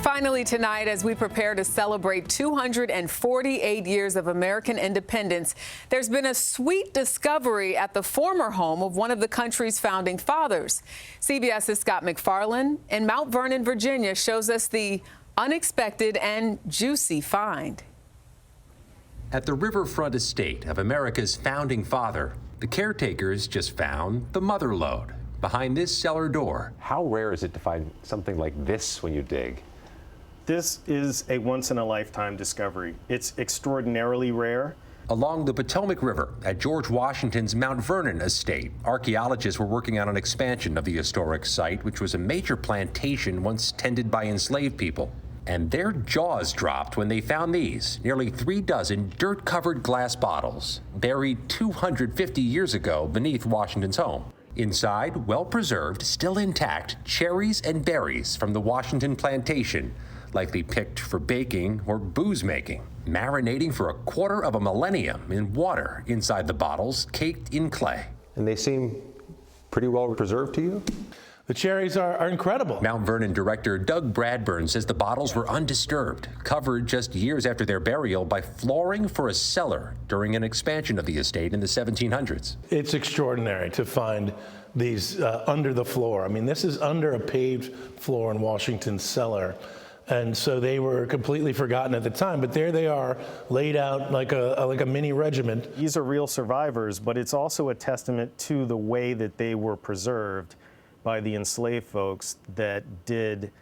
Finally tonight, as we prepare to celebrate 248 years of American independence, there's been a sweet discovery at the former home of one of the country's founding fathers. CBS's Scott MacFarlane in Mount Vernon, Virginia, shows us the unexpected and juicy find. At the riverfront estate of America's founding father, the caretakers just found the mother lode behind this cellar door. How rare is it to find something like this when you dig? This is a once-in-a-lifetime discovery. It's extraordinarily rare. Along the Potomac River at George Washington's Mount Vernon estate, archaeologists were working on an expansion of the historic site, which was a major plantation once tended by enslaved people. And their jaws dropped when they found these, nearly 3 dozen dirt-covered glass bottles, buried 250 years ago beneath Washington's home. Inside, well-preserved, still intact, cherries and berries from the Washington plantation, likely picked for baking or booze making, marinating for a quarter of a millennium in water inside the bottles caked in clay. And they seem pretty well preserved to you? The cherries are incredible. Mount Vernon director Doug Bradburn says the bottles were undisturbed, covered just years after their burial by flooring for a cellar during an expansion of the estate in the 1700s. It's extraordinary to find these under the floor. I mean, this is under a paved floor in Washington's cellar. And so they were completely forgotten at the time, but there they are, laid out like a mini regiment. These are real survivors, but it's also a testament to the way that they were preserved by the enslaved folks that did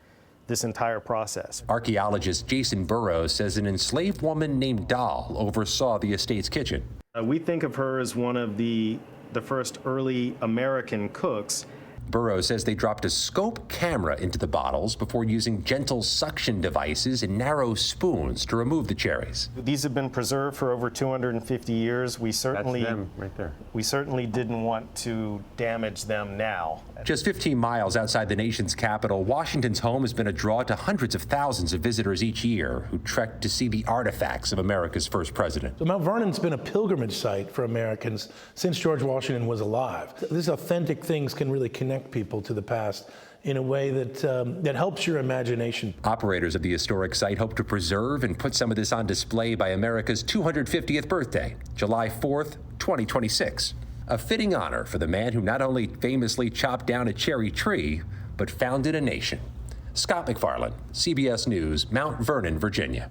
this entire process. Archaeologist Jason Burrows says an enslaved woman named Doll oversaw the estate's kitchen. We think of her as one of the first early American cooks. Burrows says they dropped a scope camera into the bottles before using gentle suction devices and narrow spoons to remove the cherries. These have been preserved for over 250 years. We certainly, That's them right there. We certainly didn't want to damage them now. Just 15 miles outside the nation's capital, Washington's home has been a draw to hundreds of thousands of visitors each year who trek to see the artifacts of America's first president. So Mount Vernon's been a pilgrimage site for Americans since George Washington was alive. These authentic things can really connect people to the past in a way that helps your imagination. Operators of the historic site hope to preserve and put some of this on display by America's 250th birthday, July 4th, 2026. A fitting honor for the man who not only famously chopped down a cherry tree, but founded a nation. Scott MacFarlane, CBS News, Mount Vernon, Virginia.